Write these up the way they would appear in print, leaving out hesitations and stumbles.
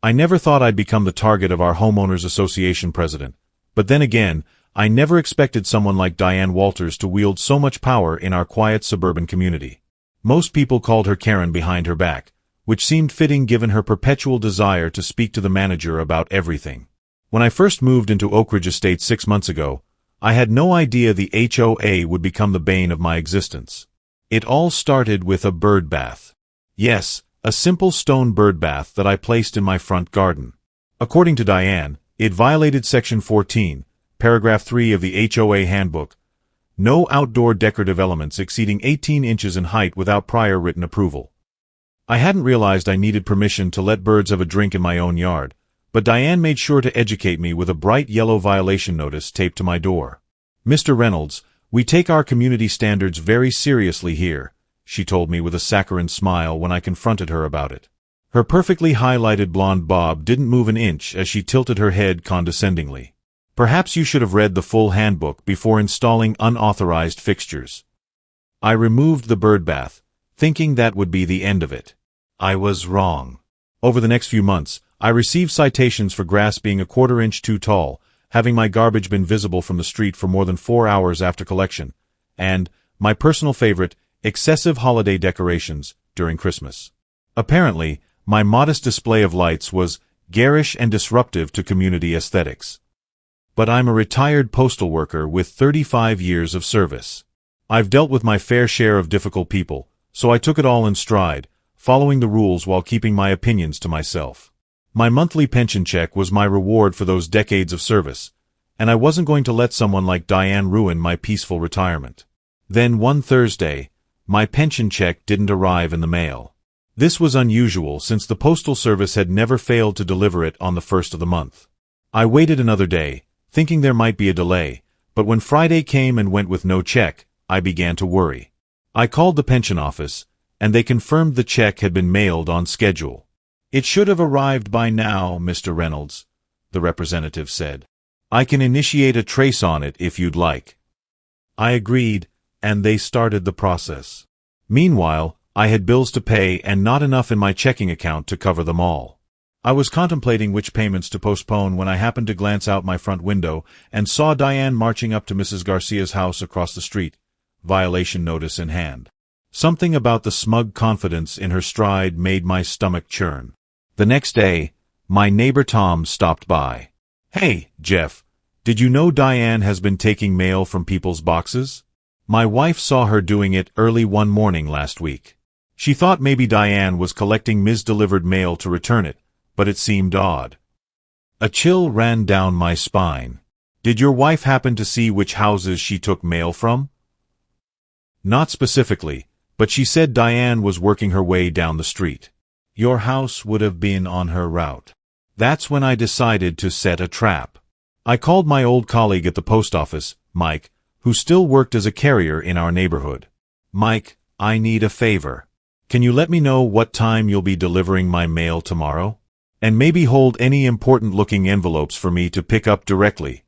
I never thought I'd become the target of our homeowners association president, but then again, I never expected someone like Diane Walters to wield so much power in our quiet suburban community. Most people called her Karen behind her back, which seemed fitting given her perpetual desire to speak to the manager about everything. When I first moved into Oak Ridge Estates 6 months ago, I had no idea the HOA would become the bane of my existence. It all started with a bird bath. Yes, a simple stone bird bath that I placed in my front garden. According to Diane, it violated Section 14, Paragraph 3 of the HOA handbook, no outdoor decorative elements exceeding 18 inches in height without prior written approval. I hadn't realized I needed permission to let birds have a drink in my own yard, but Diane made sure to educate me with a bright yellow violation notice taped to my door. "Mr. Reynolds, we take our community standards very seriously here," she told me with a saccharine smile when I confronted her about it. Her perfectly highlighted blonde bob didn't move an inch as she tilted her head condescendingly. "Perhaps you should have read the full handbook before installing unauthorized fixtures." I removed the bird bath, thinking that would be the end of it. I was wrong. Over the next few months, I received citations for grass being a quarter-inch too tall, having my garbage been visible from the street for more than 4 hours after collection, and, my personal favorite, excessive holiday decorations during Christmas. Apparently, my modest display of lights was garish and disruptive to community aesthetics. But I'm a retired postal worker with 35 years of service. I've dealt with my fair share of difficult people, so I took it all in stride, following the rules while keeping my opinions to myself. My monthly pension check was my reward for those decades of service, and I wasn't going to let someone like Diane ruin my peaceful retirement. Then one Thursday, my pension check didn't arrive in the mail. This was unusual since the Postal Service had never failed to deliver it on the first of the month. I waited another day, thinking there might be a delay, but when Friday came and went with no check, I began to worry. I called the pension office, and they confirmed the check had been mailed on schedule. "It should have arrived by now, Mr. Reynolds," the representative said. "I can initiate a trace on it if you'd like." I agreed, and they started the process. Meanwhile, I had bills to pay and not enough in my checking account to cover them all. I was contemplating which payments to postpone when I happened to glance out my front window and saw Diane marching up to Mrs. Garcia's house across the street, violation notice in hand. Something about the smug confidence in her stride made my stomach churn. The next day, my neighbor Tom stopped by. "Hey, Jeff, did you know Diane has been taking mail from people's boxes? My wife saw her doing it early one morning last week. She thought maybe Diane was collecting misdelivered mail to return it, but it seemed odd." A chill ran down my spine. "Did your wife happen to see which houses she took mail from?" "Not specifically, but she said Diane was working her way down the street. Your house would have been on her route." That's when I decided to set a trap. I called my old colleague at the post office, Mike, who still worked as a carrier in our neighborhood. "Mike, I need a favor. Can you let me know what time you'll be delivering my mail tomorrow? And maybe hold any important-looking envelopes for me to pick up directly."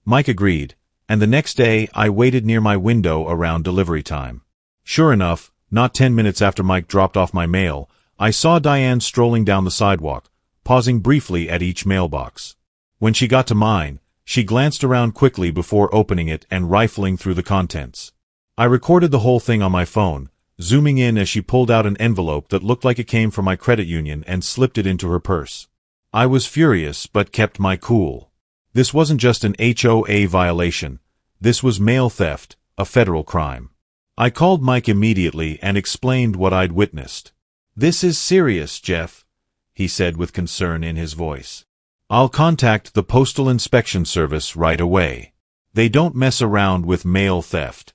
Mike agreed, and the next day I waited near my window around delivery time. Sure enough, not 10 minutes after Mike dropped off my mail, I saw Diane strolling down the sidewalk, pausing briefly at each mailbox. When she got to mine, she glanced around quickly before opening it and rifling through the contents. I recorded the whole thing on my phone, zooming in as she pulled out an envelope that looked like it came from my credit union and slipped it into her purse. I was furious but kept my cool. This wasn't just an HOA violation. This was mail theft, a federal crime. I called Mike immediately and explained what I'd witnessed. "This is serious, Jeff," he said with concern in his voice. "I'll contact the Postal Inspection Service right away. They don't mess around with mail theft."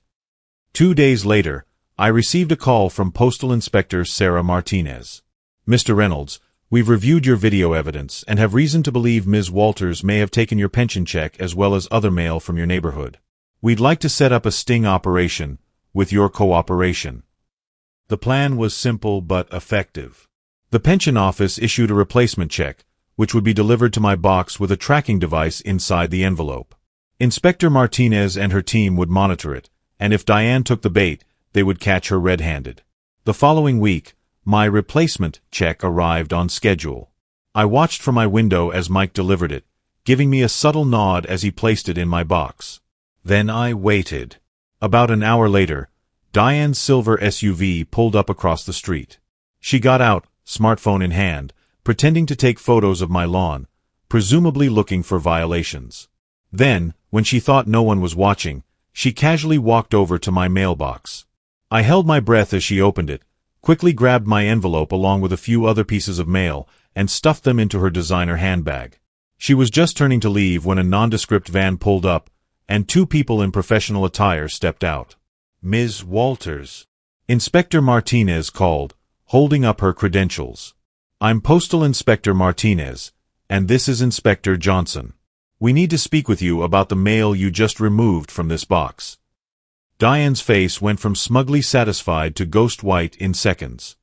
2 days later, I received a call from Postal Inspector Sarah Martinez. "Mr. Reynolds, we've reviewed your video evidence and have reason to believe Ms. Walters may have taken your pension check as well as other mail from your neighborhood. We'd like to set up a sting operation, with your cooperation." The plan was simple but effective. The pension office issued a replacement check, which would be delivered to my box with a tracking device inside the envelope. Inspector Martinez and her team would monitor it, and if Diane took the bait, they would catch her red-handed. The following week, my replacement check arrived on schedule. I watched from my window as Mike delivered it, giving me a subtle nod as he placed it in my box. Then I waited. About an hour later, Diane's silver SUV pulled up across the street. She got out, smartphone in hand, pretending to take photos of my lawn, presumably looking for violations. Then, when she thought no one was watching, she casually walked over to my mailbox. I held my breath as she opened it, quickly grabbed my envelope along with a few other pieces of mail, and stuffed them into her designer handbag. She was just turning to leave when a nondescript van pulled up, and two people in professional attire stepped out. "Ms. Walters." Inspector Martinez called, holding up her credentials. "I'm Postal Inspector Martinez, and this is Inspector Johnson. We need to speak with you about the mail you just removed from this box." Diane's face went from smugly satisfied to ghost white in seconds.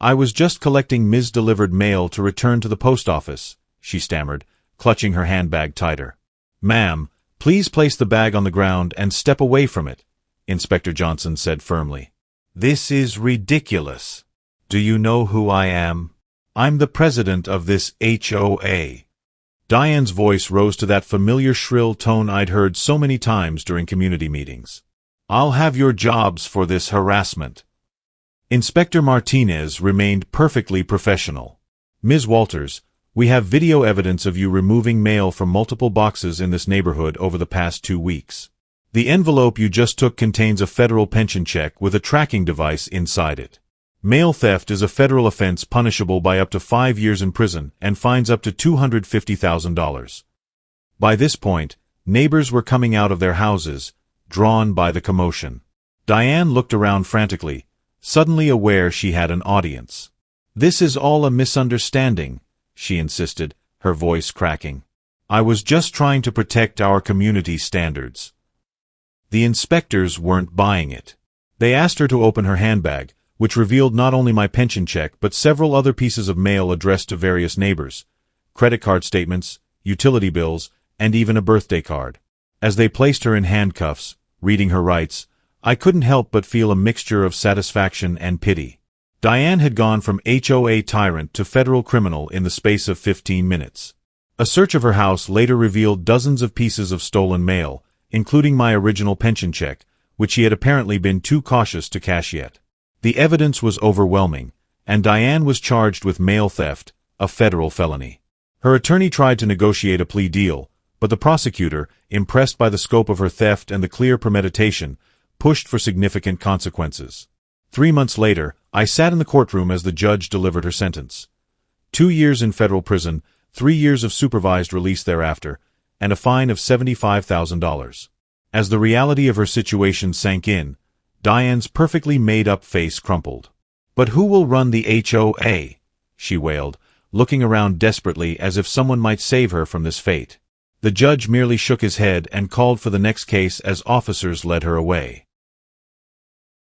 I was just collecting Ms. delivered mail to return to the post office," she stammered, clutching her handbag tighter. "Ma'am, please place the bag on the ground and step away from it," Inspector Johnson said firmly. "This is ridiculous. Do you know who I am? I'm the president of this HOA." Diane's voice rose to that familiar shrill tone I'd heard so many times during community meetings. "I'll have your jobs for this harassment." Inspector Martinez remained perfectly professional. "Ms. Walters, we have video evidence of you removing mail from multiple boxes in this neighborhood over the past 2 weeks. The envelope you just took contains a federal pension check with a tracking device inside it. Mail theft is a federal offense punishable by up to 5 years in prison and fines up to $250,000. By this point, neighbors were coming out of their houses, drawn by the commotion. Diane looked around frantically, suddenly aware she had an audience. "This is all a misunderstanding," she insisted, her voice cracking. "I was just trying to protect our community standards." The inspectors weren't buying it. They asked her to open her handbag, which revealed not only my pension check but several other pieces of mail addressed to various neighbors, credit card statements, utility bills, and even a birthday card. As they placed her in handcuffs, reading her rights, I couldn't help but feel a mixture of satisfaction and pity. Diane had gone from HOA tyrant to federal criminal in the space of 15 minutes. A search of her house later revealed dozens of pieces of stolen mail, including my original pension check, which she had apparently been too cautious to cash yet. The evidence was overwhelming, and Diane was charged with mail theft, a federal felony. Her attorney tried to negotiate a plea deal, but the prosecutor, impressed by the scope of her theft and the clear premeditation, pushed for significant consequences. 3 months later, I sat in the courtroom as the judge delivered her sentence. 2 years in federal prison, 3 years of supervised release thereafter, and a fine of $75,000. As the reality of her situation sank in, Diane's perfectly made-up face crumpled. "But who will run the HOA?" she wailed, looking around desperately as if someone might save her from this fate. The judge merely shook his head and called for the next case as officers led her away.